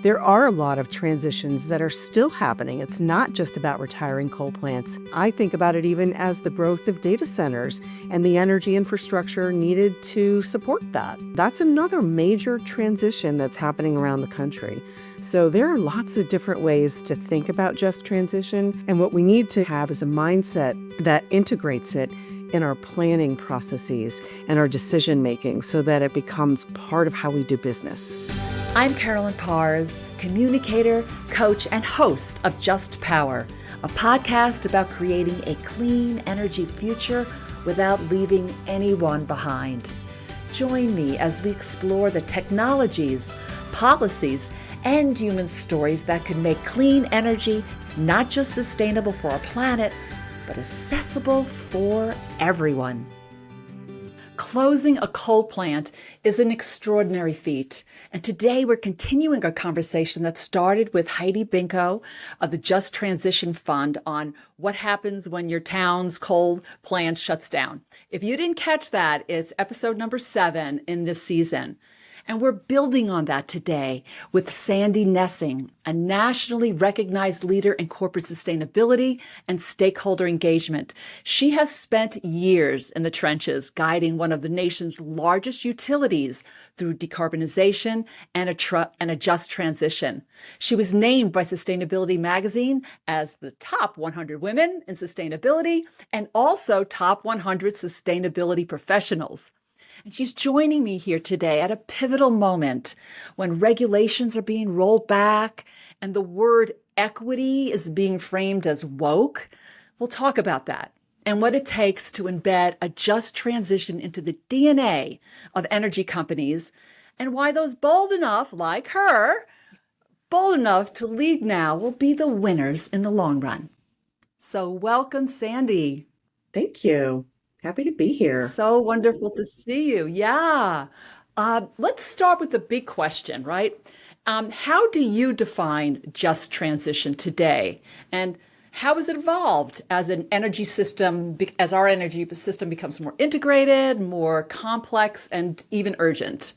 There are a lot of transitions that are still happening. It's not just about retiring coal plants. I think about it even as the growth of data centers and the energy infrastructure needed to support that. That's another major transition that's happening around the country. So there are lots of different ways to think about just transition, and what we need to have is a mindset that integrates it in our planning processes and our decision making so that it becomes part of how we do business. I'm Carolyn Parrs, communicator, coach, and host of Just Power, a podcast about creating a clean energy future without leaving anyone behind. Join me as we explore the technologies, policies, and human stories that can make clean energy not just sustainable for our planet, but accessible for everyone. Closing a coal plant is an extraordinary feat. And today we're continuing our conversation that started with Heidi Binko of the Just Transition Fund on what happens when your town's coal plant shuts down. If you didn't catch that, it's episode number 7 in this season. And we're building on that today with Sandy Nessing, a nationally recognized leader in corporate sustainability and stakeholder engagement. She has spent years in the trenches guiding one of the nation's largest utilities through decarbonization and a just transition. She was named by Sustainability Magazine as the top 100 women in sustainability and also top 100 sustainability professionals. And she's joining me here today at a pivotal moment when regulations are being rolled back and the word equity is being framed as woke. We'll talk about that and what it takes to embed a just transition into the DNA of energy companies and why those bold enough, like her, bold enough to lead now will be the winners in the long run. So welcome, Sandy. Thank you. Happy to be here. So wonderful to see you. Yeah. Let's start with the big question, right? How do you define just transition today? And how has it evolved as an energy system, as our energy system becomes more integrated, more complex, and even urgent?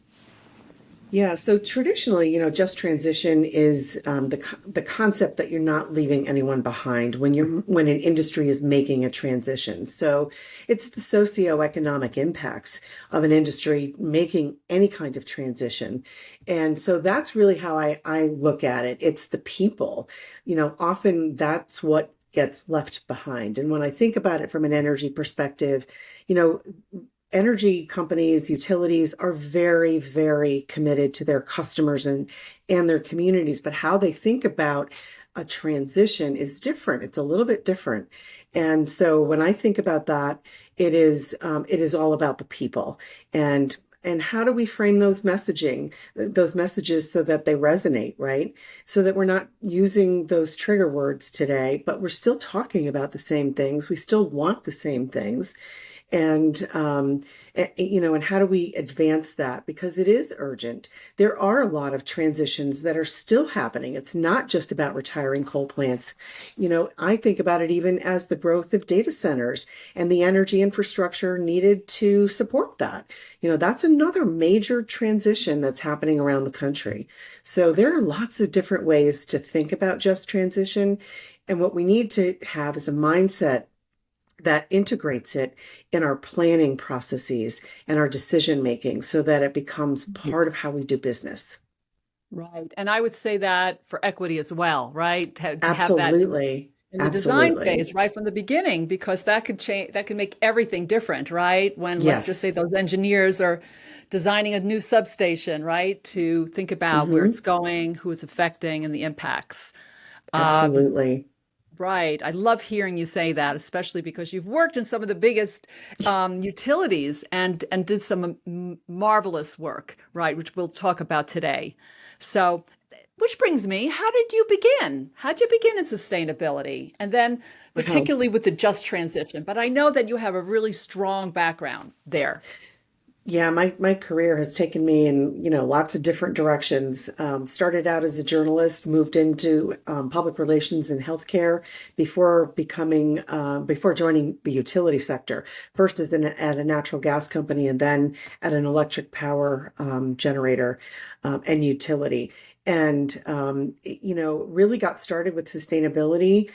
Yeah, so traditionally, just transition is the concept that you're not leaving anyone behind when an industry is making a transition. So it's the socioeconomic impacts of an industry making any kind of transition. And so that's really how I look at it. It's the people. Often that's what gets left behind. And when I think about it from an energy perspective, energy companies, utilities are very, very committed to their customers and their communities, but how they think about a transition is different. It's a little bit different. And so when I think about that, it is all about the people and how do we frame those messages so that they resonate, right? So that we're not using those trigger words today, but we're still talking about the same things. We still want the same things. And how do we advance that? Because it is urgent. There are a lot of transitions that are still happening. It's not just about retiring coal plants. I think about it even as the growth of data centers and the energy infrastructure needed to support that. That's another major transition that's happening around the country. So there are lots of different ways to think about just transition. And what we need to have is a mindset that integrates it in our planning processes and our decision making so that it becomes part of how we do business. Right. And I would say that for equity as well, right? To Absolutely. Have that in the design phase, right from the beginning, because that could change, that can make everything different, right? When let's just say those engineers are designing a new substation, right? To think about where it's going, who it's affecting, and the impacts. Absolutely. Right. I love hearing you say that, especially because you've worked in some of the biggest utilities and did some marvelous work, right, which we'll talk about today. So, which brings me, how did you begin? How did you begin in sustainability? And then particularly with the just transition. But I know that you have a really strong background there. Yeah, my career has taken me in, lots of different directions. Started out as a journalist, moved into public relations and healthcare before joining the utility sector. First at a natural gas company and then at an electric power generator and utility. and really got started with sustainability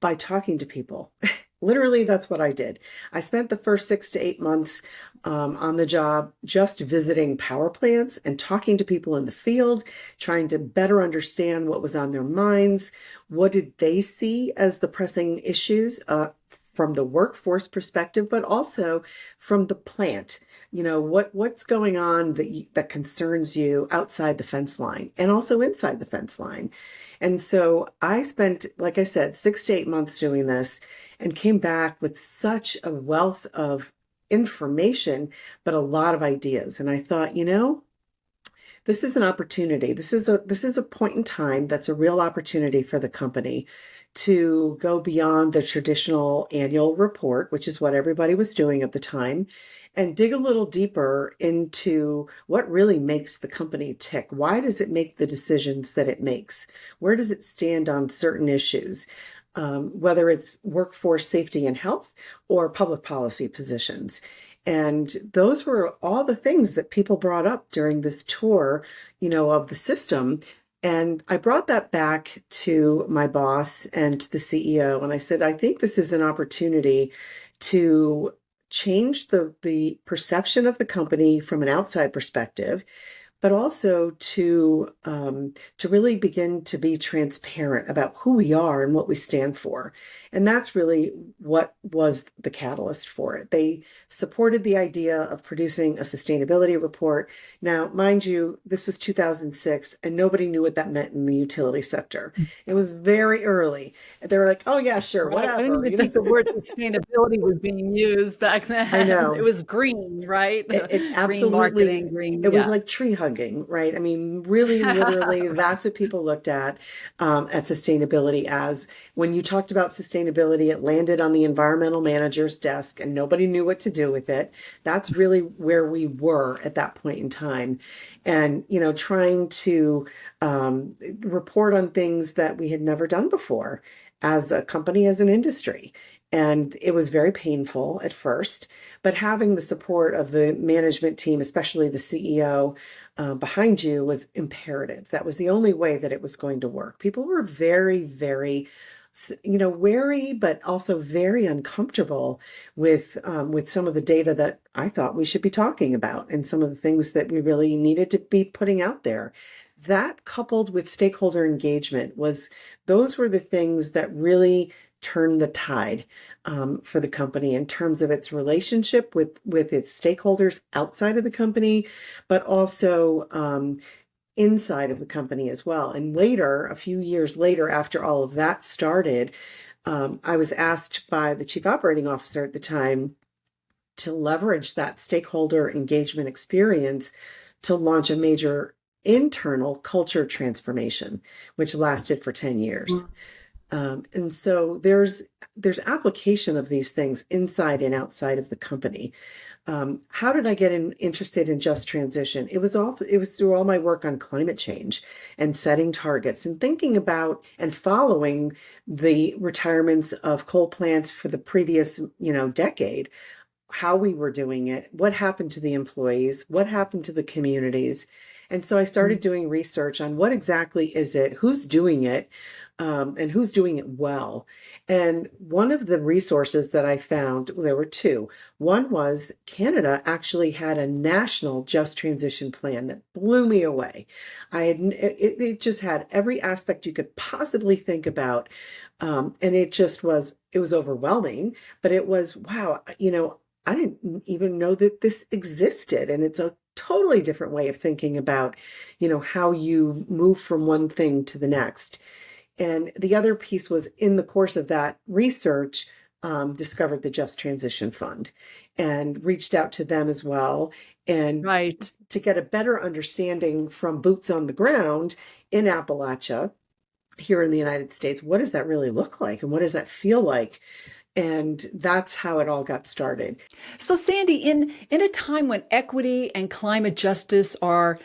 by talking to people. Literally, that's what I did. I spent the first 6 to 8 months on the job just visiting power plants and talking to people in the field, trying to better understand what was on their minds. What did they see as the pressing issues from the workforce perspective, but also from the plant? What's going on that concerns you outside the fence line and also inside the fence line. And so I spent, like I said, 6 to 8 months doing this and came back with such a wealth of information, but a lot of ideas. And I thought, this is an opportunity. This is a point in time that's a real opportunity for the company to go beyond the traditional annual report, which is what everybody was doing at the time, and dig a little deeper into what really makes the company tick. Why does it make the decisions that it makes? Where does it stand on certain issues? Whether it's workforce safety and health or public policy positions. And those were all the things that people brought up during this tour, of the system. And I brought that back to my boss and to the CEO. And I said, I think this is an opportunity to change the perception of the company from an outside perspective, but also to really begin to be transparent about who we are and what we stand for. And that's really what was the catalyst for it. They supported the idea of producing a sustainability report. Now, mind you, this was 2006, and nobody knew what that meant in the utility sector. It was very early. They were like, oh, yeah, sure, Right. I whatever. didn't even think the word sustainability was being used back then. I know. It was green, right? It Green absolutely, marketing, green. it was Yeah. like tree hugging, right? I mean, really, literally, that's what people looked at sustainability as. When you talked about sustainability, it landed on the environmental manager's desk and nobody knew what to do with it. That's really where we were at that point in time. And, trying to report on things that we had never done before as a company, as an industry. And it was very painful at first, but having the support of the management team, especially the CEO behind you, was imperative. That was the only way that it was going to work. People were very, very, wary, but also very uncomfortable with some of the data that I thought we should be talking about and some of the things that we really needed to be putting out there. That coupled with stakeholder engagement those were the things that really turned the tide for the company in terms of its relationship with its stakeholders outside of the company, but also inside of the company as well. And later, a few years later, after all of that started, I was asked by the chief operating officer at the time to leverage that stakeholder engagement experience to launch a major internal culture transformation, which lasted for 10 years. And so there's application of these things inside and outside of the company. How did I get interested in just transition? It was through all my work on climate change and setting targets and thinking about and following the retirements of coal plants for the previous, decade, how we were doing it, what happened to the employees, what happened to the communities. And so I started doing research on what exactly is it, who's doing it, and who's doing it well. And one of the resources that I found, there were two. One was Canada actually had a national just transition plan that blew me away. It just had every aspect you could possibly think about. And it was overwhelming, but it was, wow, I didn't even know that this existed. And it's a totally different way of thinking about, how you move from one thing to the next. And the other piece was, in the course of that research, discovered the Just Transition Fund and reached out to them as well. And Right. to get a better understanding from boots on the ground in Appalachia, here in the United States, what does that really look like? And what does that feel like? And that's how it all got started. So, Sandy, in a time when equity and climate justice are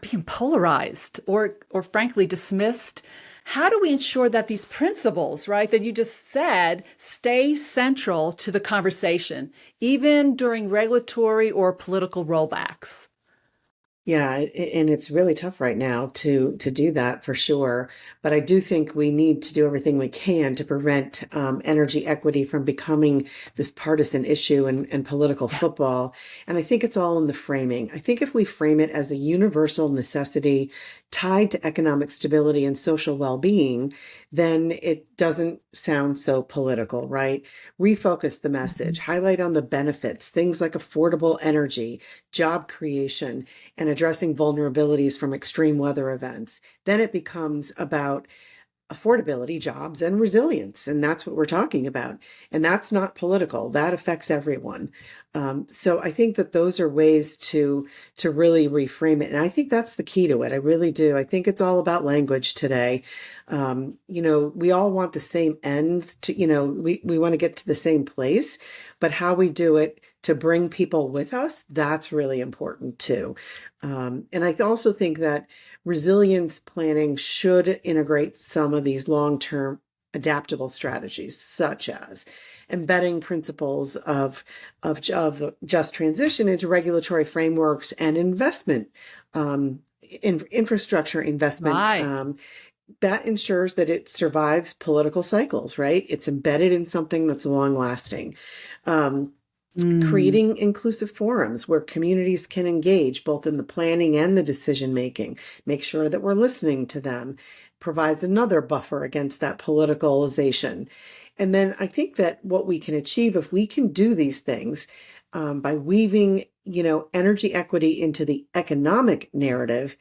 being polarized or frankly dismissed, how do we ensure that these principles, right, that you just said, stay central to the conversation, even during regulatory or political rollbacks? Yeah, and it's really tough right now to do that for sure. But I do think we need to do everything we can to prevent energy equity from becoming this partisan issue and political Yeah. football. And I think it's all in the framing. I think if we frame it as a universal necessity tied to economic stability and social well-being, then it doesn't sound so political, right? Refocus the message, Mhm. highlight on the benefits, things like affordable energy, job creation, and addressing vulnerabilities from extreme weather events. Then it becomes about affordability, jobs, and resilience. And that's what we're talking about. And that's not political. That affects everyone. So I think that those are ways to really reframe it. And I think that's the key to it. I really do. I think it's all about language today. We all want the same ends to, we want to get to the same place, but how we do it to bring people with us, that's really important too. And I also think that resilience planning should integrate some of these long-term adaptable strategies, such as embedding principles of just transition into regulatory frameworks and investment, infrastructure investment. Right. That ensures that it survives political cycles, right? It's embedded in something that's long lasting. Um, Mm. Creating inclusive forums where communities can engage both in the planning and the decision making, make sure that we're listening to them, provides another buffer against that politicalization. And then I think that what we can achieve if we can do these things by weaving, energy equity into the economic narrative,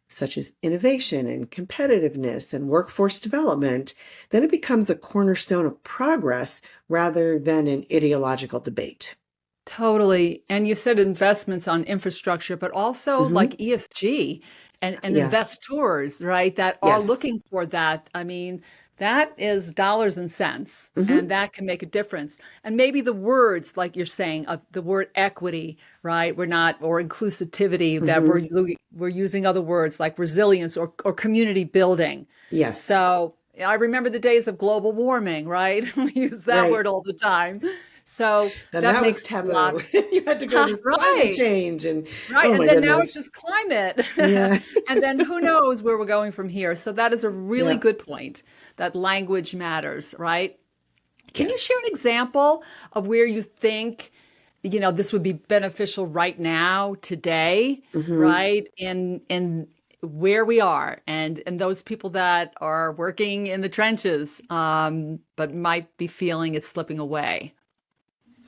such as innovation and competitiveness and workforce development, then it becomes a cornerstone of progress rather than an ideological debate. Totally. And you said investments on infrastructure, but also Hmm. like ESG and Yeah. investors, right, that are Yes. looking for that. I mean, that is dollars and cents, and Hmm. that can make a difference. And maybe the words, like you're saying, of the word equity, right? We're not, or inclusivity, that Hmm. we're using other words like resilience or community building. Yes. So I remember the days of global warming, right? We use that Right. word all the time. So And that that was makes a lot. taboo. You had to go to climate Right, change and right. oh And my then now it's goodness. just climate. Yeah. And then who knows where we're going from here. So that is a really Yeah. good point that language matters, right? Can you share Yes. an example of where you think, this would be beneficial right now, today, Hmm. right? In where we are and those people that are working in the trenches, but might be feeling it's slipping away.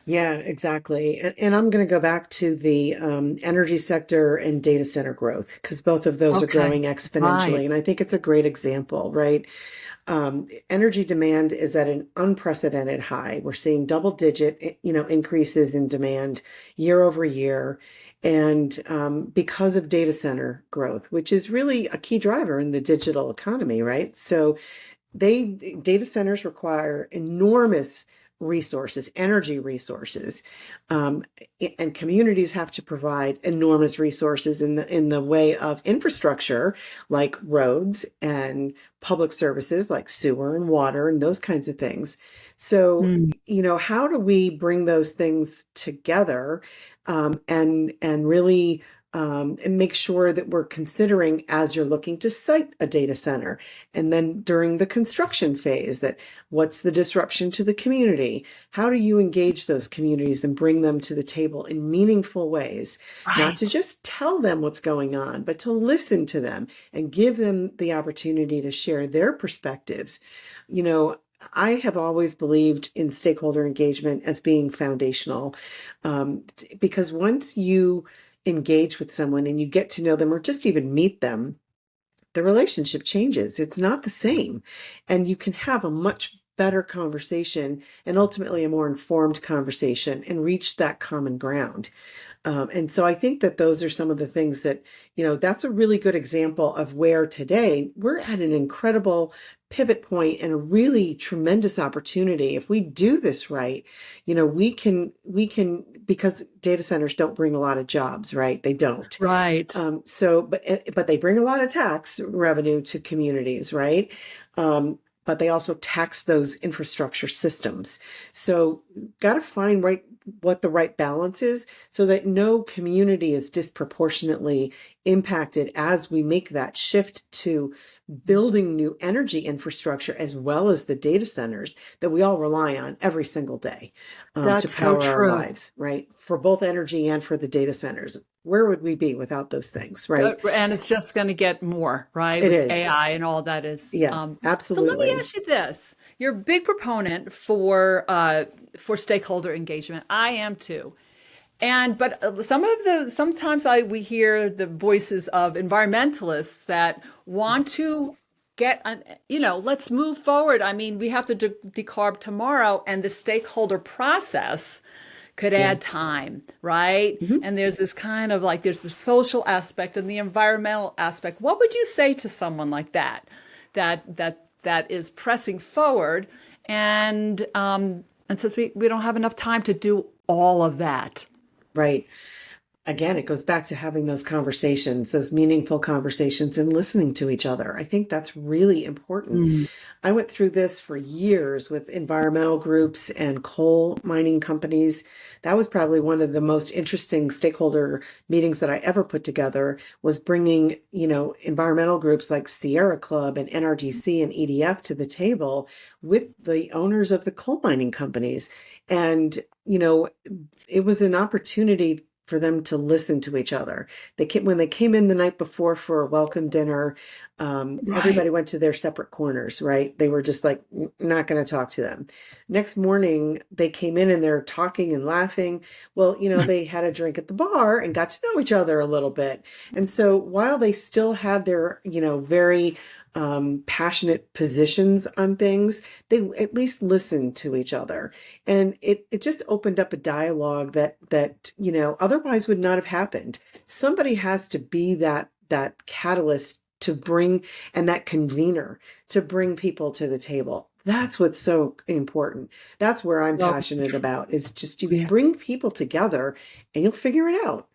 Yeah, exactly. And I'm going to go back to the energy sector and data center growth because both of those are Okay. growing exponentially. Right. And I think it's a great example, right? Energy demand is at an unprecedented high. We're seeing double digit, increases in demand year over year. And because of data center growth, which is really a key driver in the digital economy, right? So data centers require enormous resources, energy resources, um, and communities have to provide enormous resources in the way of infrastructure, like roads and public services, like sewer and water and those kinds of things. So, Mm. how do we bring those things together and really and make sure that we're considering as you're looking to site a data center and then during the construction phase that what's the disruption to the community, how do you engage those communities and bring them to the table in meaningful ways, not to Right. just tell them what's going on but to listen to them and give them the opportunity to share their perspectives. I have always believed in stakeholder engagement as being foundational, because once you engage with someone and you get to know them or just even meet them, the relationship changes. It's not the same. And you can have a much better conversation and ultimately a more informed conversation and reach that common ground. And so I think that those are some of the things that, that's a really good example of where today we're at an incredible pivot point and a really tremendous opportunity. If we do this right, we can, because data centers don't bring a lot of jobs, right? They don't. Right. But they bring a lot of tax revenue to communities, right? but they also tax those infrastructure systems. So got to find what the right balance is so that no community is disproportionately impacted as we make that shift to building new energy infrastructure as well as the data centers that we all rely on every single day to That's so power our true. lives, right? For both energy and for the data centers. Where would we be without those things, right? And it's just going to get more, right? It With is. AI and all that is. Yeah, So let me absolutely. ask you this. You're a big proponent for stakeholder engagement. I am too. But sometimes we hear the voices of environmentalists that want to let's move forward. I mean, we have to decarb tomorrow, and the stakeholder process could Yeah. add time, right? Mhm. And there's this kind of like there's the social aspect and the environmental aspect. What would you say to someone like that, that is pressing forward and says we don't have enough time to do all of that? Right. Again, it goes back to having those conversations, those meaningful conversations and listening to each other. I think that's really important. Mm. I went through this for years with environmental groups and coal mining companies. That was probably one of the most interesting stakeholder meetings that I ever put together was bringing, environmental groups like Sierra Club and NRDC and EDF to the table with the owners of the coal mining companies. And, it was an opportunity for them to listen to each other. When they came in the night before for a welcome dinner, Right. everybody went to their separate corners, right? They were just like not going to talk to them. Next morning, they came in and they're talking and laughing. Well, they had a drink at the bar and got to know each other a little bit. And so while they still had their, very passionate positions on things, they at least listened to each other. And it just opened up a dialogue that otherwise would not have happened. Somebody has to be that catalyst to bring, and that convener to bring people to the table. That's what's so important. That's where I'm Well, passionate about is just you yeah. bring people together and you'll figure it out.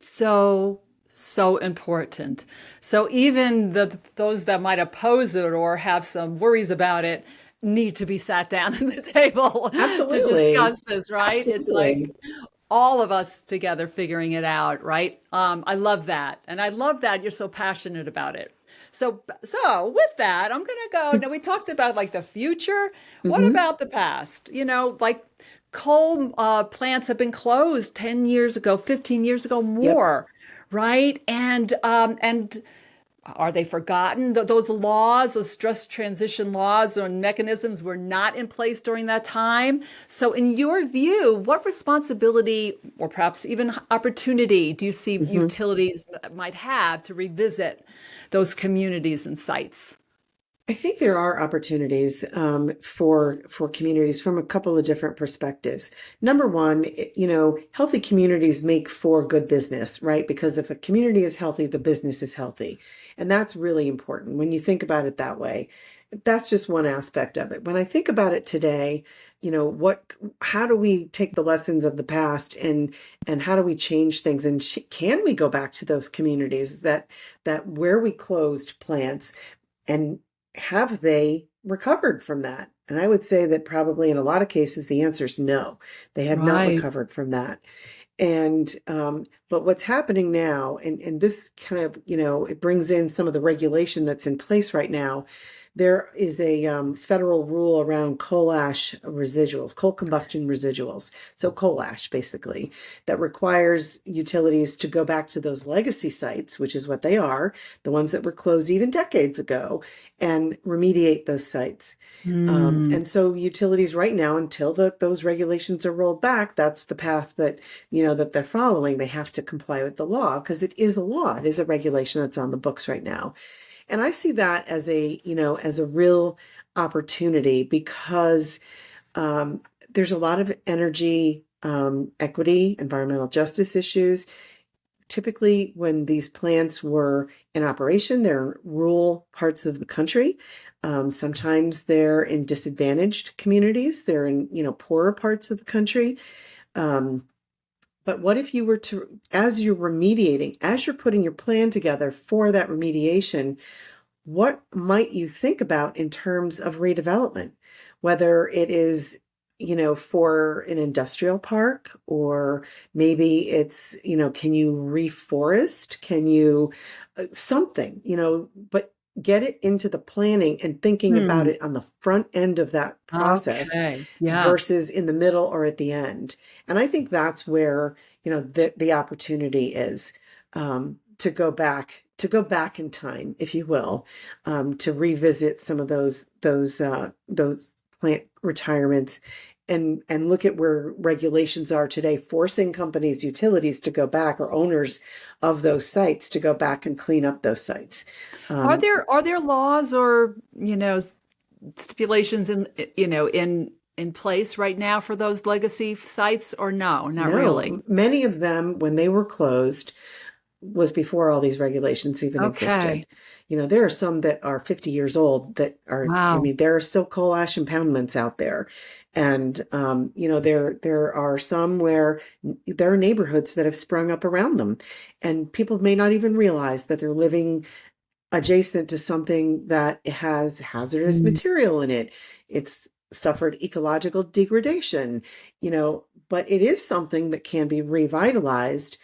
So, so important. So even those that might oppose it or have some worries about it need to be sat down at the table to Absolutely. discuss this, right? It's like Absolutely. all of us together figuring it out, right? I love that. And I love that you're so passionate about it. So with that, I'm going to go. Now we talked about like the future. What Hmm. about the past? Like coal plants have been closed 10 years ago, 15 years ago, Yep. more, right? And are they forgotten? Those laws, those just transition laws or mechanisms were not in place during that time. So, in your view, what responsibility or perhaps even opportunity do you see Hmm. utilities might have to revisit those communities and sites? I think there are opportunities for communities from a couple of different perspectives. Number one, healthy communities make for good business, right? Because if a community is healthy, the business is healthy, and that's really important when you think about it that way. That's just one aspect of it. When I think about it today, how do we take the lessons of the past and how do we change things? And can we go back to those communities that where we closed plants? And have they recovered from that? And I would say that probably in a lot of cases, the answer is no, they have not Right. recovered from that. And, but what's happening now, and this kind of, it brings in some of the regulation that's in place right now. There is a federal rule around coal ash residuals, coal combustion residuals. So coal ash, basically, that requires utilities to go back to those legacy sites, which is what they are, the ones that were closed even decades ago, and remediate those sites. Hmm. And so utilities right now, until those regulations are rolled back, that's the path that, that they're following. They have to comply with the law because it is a law. It is a regulation that's on the books right now. And I see that as as a real opportunity because um, there's a lot of energy equity, environmental justice issues. Typically, when these plants were in operation, they're in rural parts of the country. Sometimes they're in disadvantaged communities. They're in, poorer parts of the country. Um, but what if you were to, as you're remediating, as you're putting your plan together for that remediation, what might you think about in terms of redevelopment, whether it is, for an industrial park, or maybe it's, can you reforest? Can you something, but get it into the planning and thinking about Hmm. it on the front end of that process Okay. Yeah. versus in the middle or at the end. And I think that's where, the opportunity is, to go back in time, if you will, to revisit some of those plant retirements, and look at where regulations are today, forcing companies, utilities to go back, or owners of those sites to go back and clean up those sites. Are Um, there laws or, stipulations in place right now for those legacy sites, or no, not really? no, many of them, when they were closed, was before all these regulations even Okay. existed. There are some that are 50 years old that are, I Wow. mean, there are still coal ash impoundments out there. And, there are some where there are neighborhoods that have sprung up around them, and people may not even realize that they're living adjacent to something that has hazardous Mm. material in it. It's suffered ecological degradation, but it is something that can be revitalized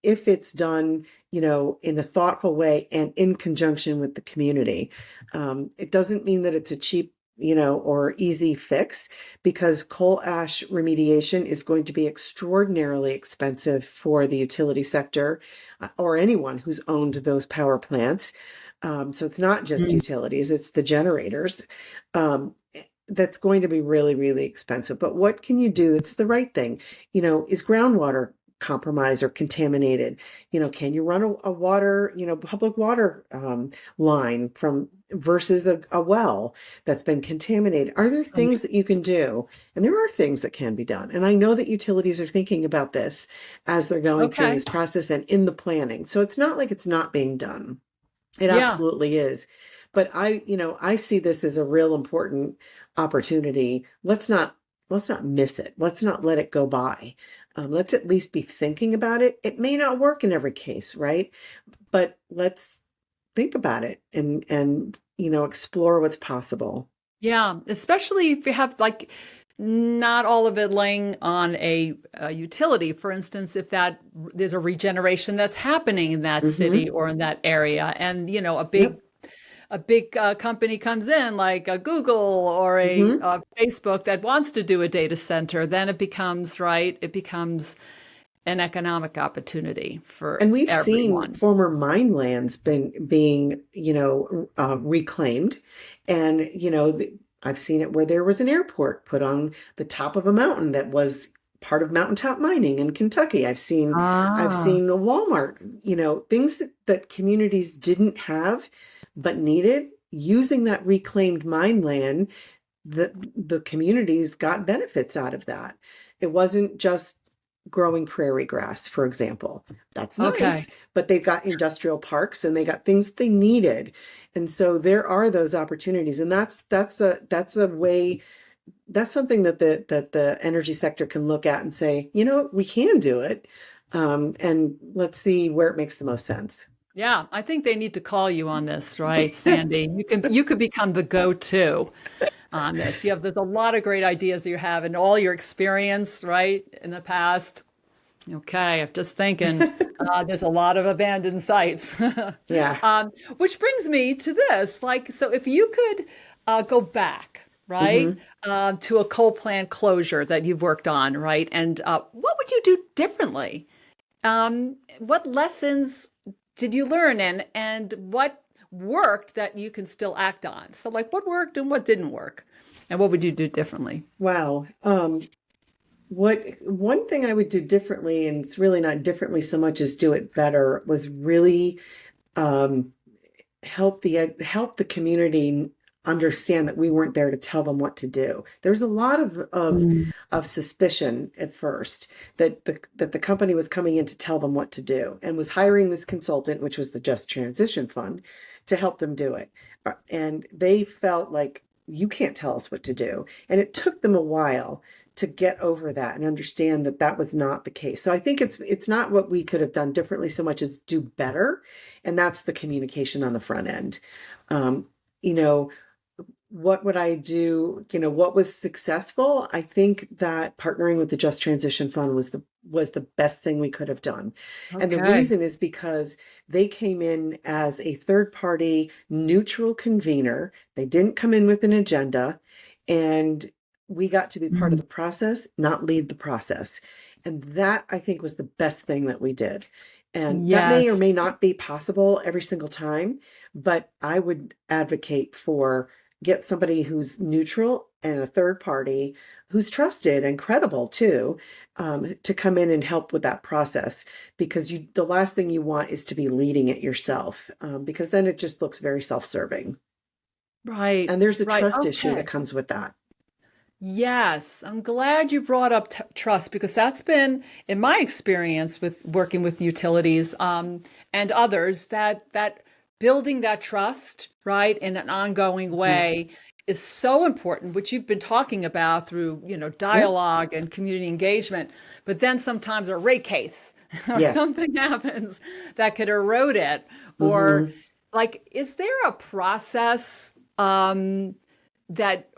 if it's done, in a thoughtful way and in conjunction with the community. It doesn't mean that it's a cheap, or easy fix, because coal ash remediation is going to be extraordinarily expensive for the utility sector, or anyone who's owned those power plants. So it's not just Mm. utilities, it's the generators. That's going to be really, really expensive. But what can you do that's the right thing? Is groundwater compromised or contaminated? Can you run a water, public water line from versus a well that's been contaminated? Are there things that you can do? And there are things that can be done. And I know that utilities are thinking about this as they're going through Okay. this process and in the planning. So it's not like it's not being done. It Yeah. absolutely is. But I see this as a real important opportunity. Let's not miss it. Let's not let it go by. Let's at least be thinking about it. It may not work in every case, right? But let's think about it and explore what's possible. Yeah. Especially if you have like not all of it laying on a utility. For instance, if that there's a regeneration that's happening in that Mm-hmm. city or in that area, and Yep. a big company comes in like a Google or Mm-hmm. a Facebook that wants to do a data center, then it becomes, right, it becomes an economic opportunity for And we've seen everyone. former mine lands being, reclaimed. And, I've seen it where there was an airport put on the top of a mountain that was part of mountaintop mining in Kentucky. I've Ah, seen a Walmart, things that communities didn't have but needed. Using that reclaimed mine land, the communities got benefits out of that. It wasn't just growing prairie grass, for example. That's nice, okay. but they've got industrial parks and they got things that they needed. And so there are those opportunities. And that's a way, that's something that the energy sector can look at and say, we can do it. And let's see where it makes the most sense. Yeah, I think they need to call you on this, right, Sandy? You could become the go-to on this. There's a lot of great ideas you have and all your experience, right, in the past. Okay, I'm just thinking, there's a lot of abandoned sites. Yeah. Which brings me to this, like, so if you could go back, right, Hmm. to a coal plant closure that you've worked on, right, and what would you do differently? What lessons did you learn, and what worked that you can still act on? So, like, what worked and what didn't work, and what would you do differently? Wow. What one thing I would do differently, and it's really not differently so much as do it better, was really um, help the community understand that we weren't there to tell them what to do. There's a lot Mm. of suspicion at first that the company was coming in to tell them what to do, and was hiring this consultant, which was the Just Transition Fund, to help them do it. And they felt like, you can't tell us what to do. And it took them a while to get over that and understand that that was not the case. So I think it's not what we could have done differently so much as do better, and that's the communication on the front end. You know, what would I do? What was successful? I think that partnering with the Just Transition Fund was the best thing we could have done. And the Okay. reason is because they came in as a third party neutral convener. They didn't come in with an agenda, and we got to be part of Mm. the process, not lead the process. And that, I think, was the best thing that we did. And that may or Yes. may not be possible every single time, but I would advocate for get somebody who's neutral and a third party who's trusted and credible too, to come in and help with that process, because the last thing you want is to be leading it yourself, because then it just looks very self-serving. Right. And there's a Right. trust issue that Okay. comes with that. Yes, I'm glad you brought up trust because that's been, in my experience with working with utilities and others, that building that trust, right, in an ongoing Mhm. way is so important, which you've been talking about through, Yep. dialogue and community engagement. But then sometimes a rate case or Yeah. something happens that could erode it. Or Hmm. like, is there a process that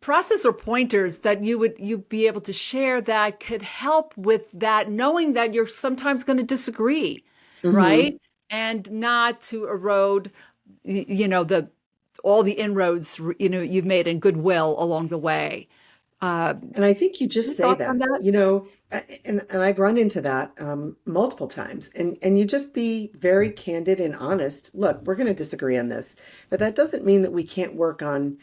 process or pointers that you'd be able to share that could help with that, knowing that you're sometimes going to disagree, Hmm. right? And not to erode, the all the inroads, you've made in goodwill along the way. Uh, And I think you just any say thoughts on that, that? and I've run into that multiple times. And you just be very candid and honest. Look, we're going to disagree on this, but that doesn't mean that we can't work on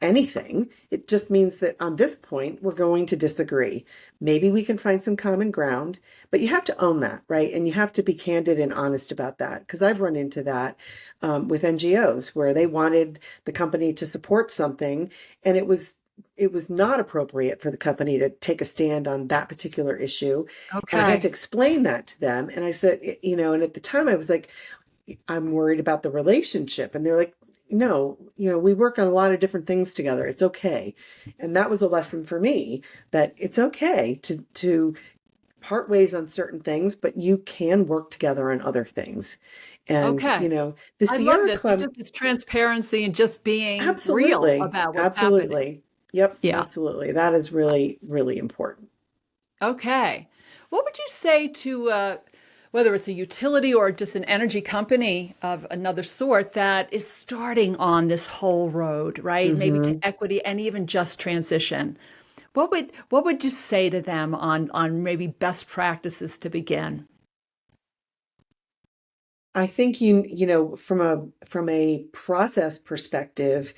anything. It just means that on this point, we're going to disagree. Maybe we can find some common ground, but you have to own that, right? And you have to be candid and honest about that. Because I've run into that with NGOs where they wanted the company to support something, and it was not appropriate for the company to take a stand on that particular issue. And I had to Okay. explain that to them. And I said, and at the time I was like, I'm worried about the relationship. And they're like, no, we work on a lot of different things together. It's okay. And that was a lesson for me, that it's okay to part ways on certain things, but you can work together on other things. And, Okay. the I love Sierra this. Club. It's transparency and just being real Absolutely. about what's happening. Absolutely. Yep, Yeah. absolutely. That is really, really important. Okay. What would you say to whether it's a utility or just an energy company of another sort that is starting on this whole road, right? Maybe to Hmm. equity and even just transition. What would you say to them on maybe best practices to begin? I think from a process perspective,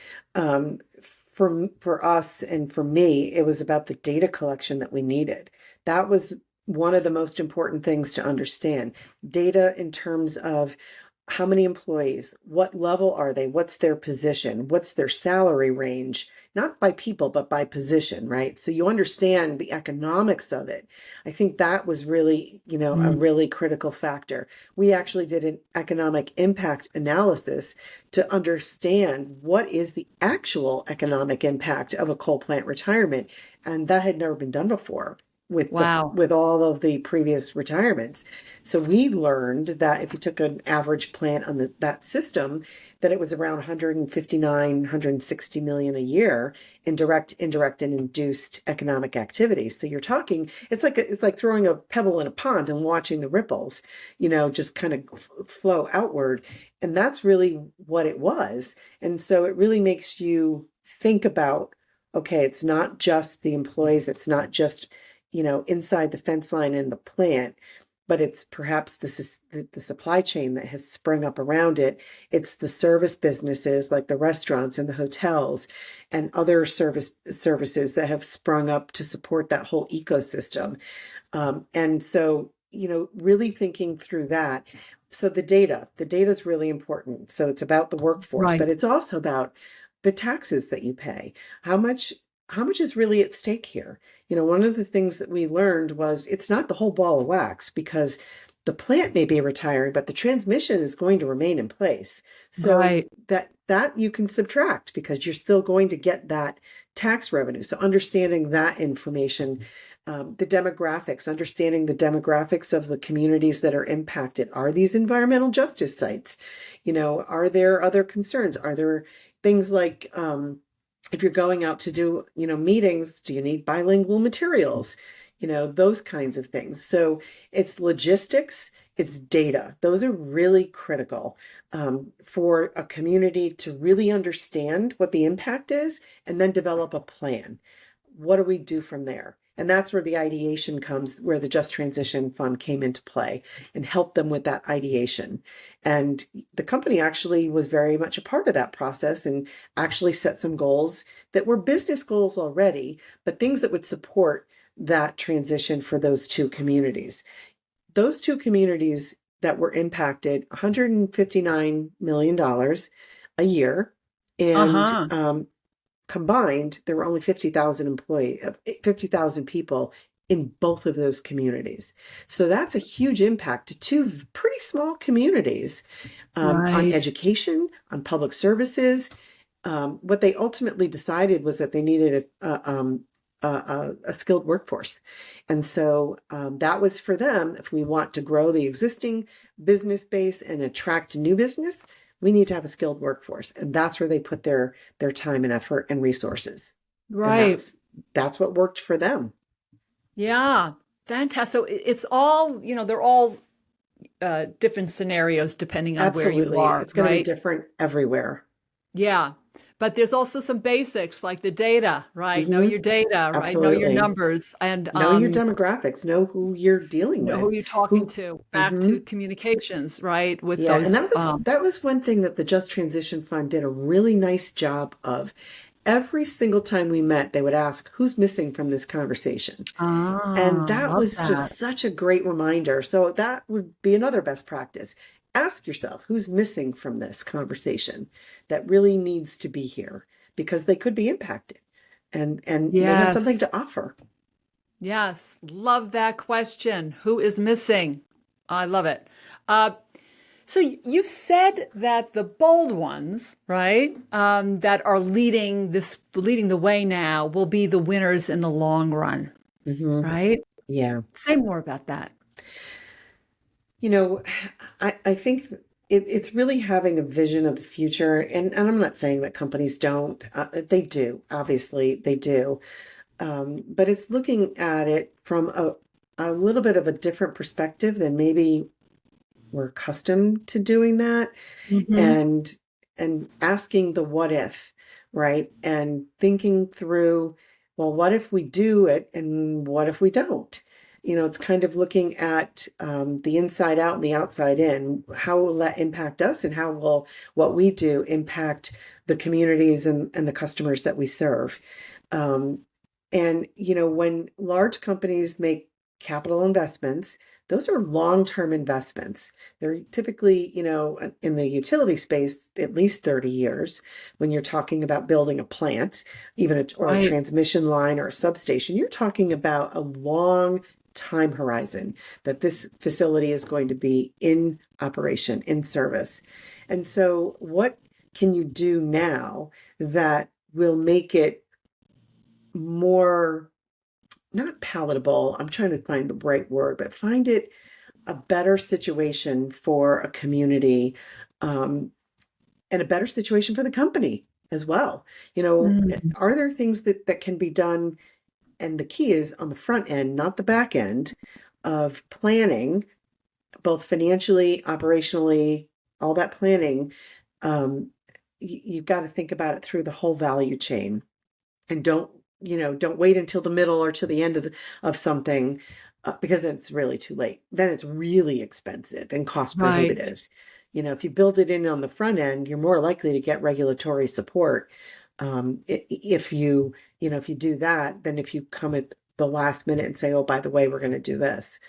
for us and for me, it was about the data collection that we needed. That was one of the most important things to understand. Data in terms of how many employees, what level are they, what's their position, what's their salary range, not by people, but by position, right? So you understand the economics of it. I think that was really, a Mm. really critical factor. We actually did an economic impact analysis to understand what is the actual economic impact of a coal plant retirement. And that had never been done before Wow. with all of the previous retirements. So we learned that if you took an average plant on that system, that it was around 159, 160 million a year in direct, indirect, and induced economic activity. So you're talking, it's like throwing a pebble in a pond and watching the ripples, just kind of flow outward. And that's really what it was. And so it really makes you think about, okay, it's not just the employees, it's not just inside the fence line in the plant, but it's perhaps the supply chain that has sprung up around it. It's the service businesses like the restaurants and the hotels and other services that have sprung up to support that whole ecosystem. And so, really thinking through that. So the data is really important. So it's about the workforce, Right. but it's also about the taxes that you pay. How much, how much is really at stake here? One of the things that we learned was it's not the whole ball of wax, because the plant may be retiring, but the transmission is going to remain in place. So Right. that you can subtract because you're still going to get that tax revenue. So understanding that information The demographics, understanding the demographics of the communities that are impacted. Are these environmental justice sites? Are there other concerns? Are there things like, if you're going out to do, meetings, do you need bilingual materials? Those kinds of things. So it's logistics, it's data. Those are really critical for a community to really understand what the impact is and then develop a plan. What do we do from there? And that's where the ideation comes, where the Just Transition Fund came into play and helped them with that ideation. And the company actually was very much a part of that process and actually set some goals that were business goals already, but things that would support that transition for those two communities. Those two communities that were impacted, $159 million a year. And combined, there were only 50,000 people in both of those communities. So that's a huge impact to two pretty small communities on education, on public services. What they ultimately decided was that they needed a skilled workforce. And so that was for them. If we want to grow the existing business base and attract new business, we need to have a skilled workforce. And that's where they put their time and effort and resources. Right. And that's what worked for them. Yeah. Fantastic. So it's all, they're all different scenarios depending on where you are. It's going to be different everywhere. Yeah. But there's also some basics like the data, right? Know your data, right? Absolutely. Know your numbers and know your demographics, know who you're dealing with. Know who you're talking to, back to communications, right? With those. And that was one thing that the Just Transition Fund did a really nice job of. Every single time we met, they would ask, who's missing from this conversation? And that was just such a great reminder. So that would be another best practice. Ask yourself, who's missing from this conversation that really needs to be here, because they could be impacted and they have something to offer. Yes. Love that question. Who is missing? I love it. So you've said that the bold ones, right, that are leading the way now will be the winners in the long run, right? Yeah. Say more about that. I think it's really having a vision of the future. And I'm not saying that companies don't. They do. Obviously, they do. But it's looking at it from a little bit of a different perspective than maybe we're accustomed to doing that. And asking the what if, right? And thinking through, well, what if we do it and what if we don't? It's kind of looking at the inside out and the outside in. How will that impact us, and how will what we do impact the communities and the customers that we serve? And, when large companies make capital investments, those are long-term investments. They're typically, in the utility space, at least 30 years. When you're talking about building a plant, even a transmission line or a substation, you're talking about a long time horizon that this facility is going to be in operation, in service. And so what can you do now that will make it more, not palatable, I'm trying to find the right word, but find it a better situation for a community, and a better situation for the company as well. Are there things that can be done? And the key is on the front end, not the back end, of planning, both financially, operationally, all that planning. You've got to think about it through the whole value chain, and don't wait until the middle or to the end of something, because then it's really too late. Then it's really expensive and cost prohibitive. If you build it in on the front end, you're more likely to get regulatory support. If you do that, then if you come at the last minute and say, oh, by the way, we're going to do this.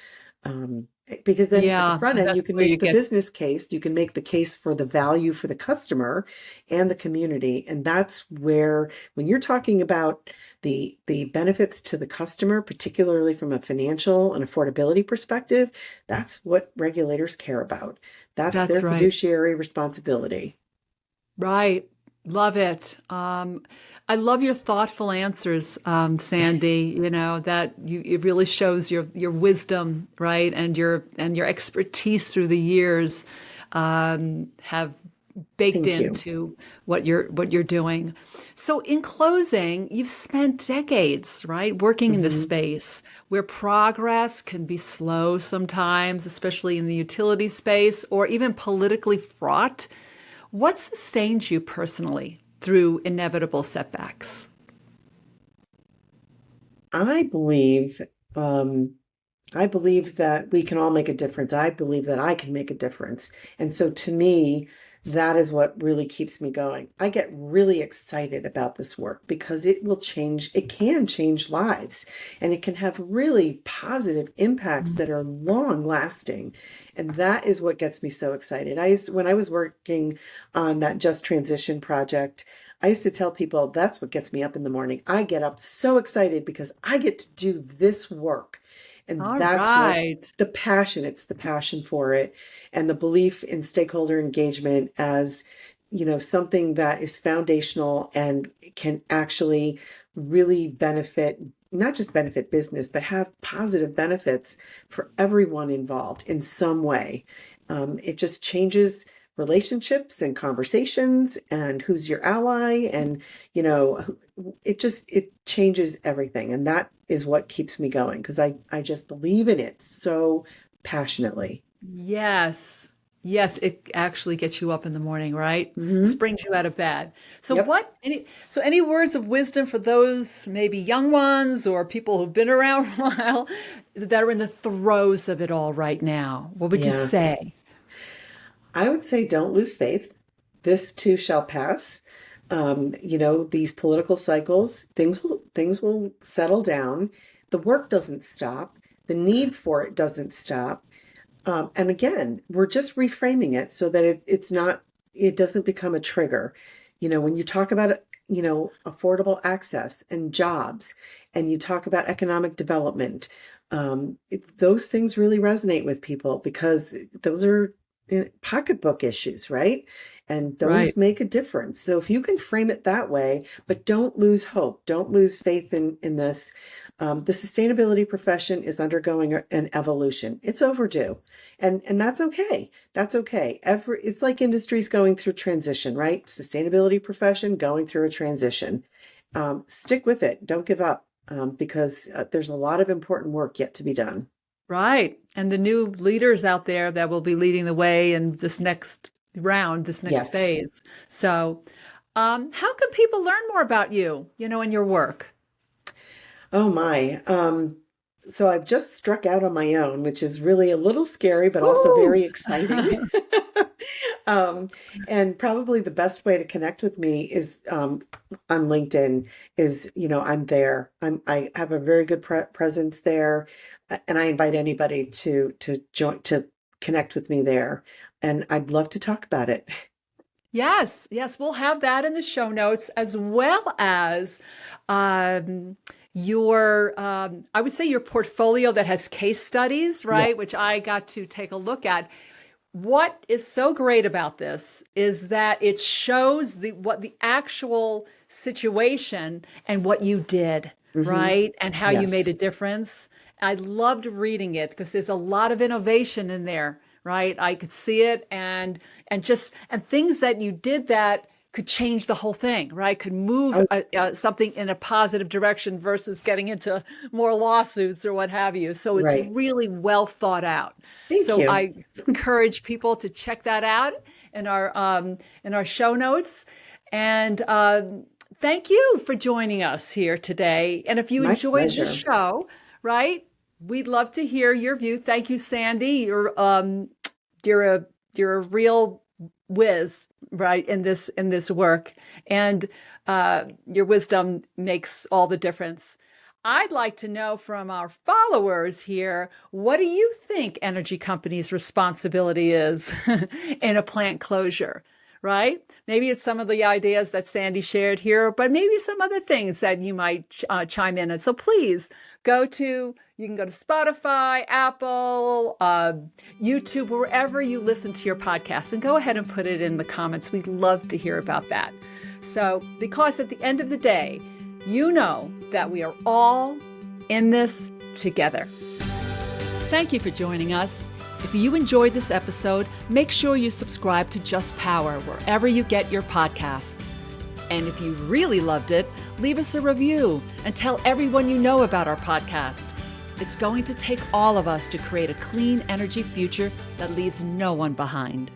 Because then at the front end, you can make the business case, you can make the case for the value for the customer and the community. And that's where, when you're talking about the benefits to the customer, particularly from a financial and affordability perspective, that's what regulators care about. That's their fiduciary responsibility. Right. Love it. I love your thoughtful answers, Sandy. You know that it really shows your wisdom, right, and your expertise through the years have baked Thank you. into what you're doing. So, in closing, you've spent decades, right, working in this Mhm. space where progress can be slow sometimes, especially in the utility space or even politically fraught. What sustains you personally through inevitable setbacks? I believe, um, I believe that we can all make a difference. I believe that I can make a difference. And so to me, that is what really keeps me going. I get really excited about this work because it can change lives and it can have really positive impacts that are long lasting. And that is what gets me so excited. When I was working on that Just Transition project, I used to tell people that's what gets me up in the morning. I get up so excited because I get to do this work. And All that's what right. it's the passion for it and the belief in stakeholder engagement as, something that is foundational and can actually really benefit, not just benefit business, but have positive benefits for everyone involved in some way. It just changes relationships and conversations and who's your ally and it changes everything, and that is what keeps me going because I just believe in it so passionately. Yes. Yes, it actually gets you up in the morning, right? Hmm. Springs you out of bed. So Yep. any words of wisdom for those maybe young ones or people who've been around a while that are in the throes of it all right now? What would you Yeah, say? I would say don't lose faith. This too shall pass. These political cycles, things will settle down. The work doesn't stop. The need for it doesn't stop. And again, we're just reframing it so that it doesn't become a trigger. When you talk about, affordable access and jobs, and you talk about economic development, those things really resonate with people because those are pocketbook issues, right? And those Right. make a difference. So if you can frame it that way, but don't lose hope, don't lose faith in this. The sustainability profession is undergoing an evolution. It's overdue, and that's okay. That's okay. It's like industries going through transition, right? Sustainability profession going through a transition. Stick with it. Don't give up, because there's a lot of important work yet to be done. Right. And the new leaders out there that will be leading the way in this next round, this next Yes. phase. So, how can people learn more about you, and your work? Oh my. So I've just struck out on my own, which is really a little scary, but also Woo! very exciting. Um, and probably the best way to connect with me is on LinkedIn. I'm there. I have a very good presence there, and I invite anybody to join to connect with me there. And I'd love to talk about it. Yes, yes, we'll have that in the show notes as well as um, I would say your portfolio that has case studies, Yeah. right? Which I got to take a look at. What is so great about this is that it shows the actual situation and what you did, Hmm. right? And how you made Yes. a difference. I loved reading it because there's a lot of innovation in there, right? I could see it and things that you did that could change the whole thing, right? Could move Oh, something in a positive direction versus getting into more lawsuits or what have you. So it's right. really well thought out. Thank So you. I encourage people to check that out in our show notes. And thank you for joining us here today. And if you My enjoyed this pleasure. show, right, we'd love to hear your view. Thank you, Sandy. You're a you're a real whiz, right, in this work, and your wisdom makes all the difference. I'd like to know from our followers here, what do you think energy companies' responsibility is in a plant closure? Right? Maybe it's some of the ideas that Sandy shared here, but maybe some other things that you might chime in. And so please you can go to Spotify, Apple, YouTube, wherever you listen to your podcast, and go ahead and put it in the comments. We'd love to hear about that. So, because at the end of the day, you know that we are all in this together. Thank you for joining us. If you enjoyed this episode, make sure you subscribe to Just Power wherever you get your podcasts. And if you really loved it, leave us a review and tell everyone you know about our podcast. It's going to take all of us to create a clean energy future that leaves no one behind.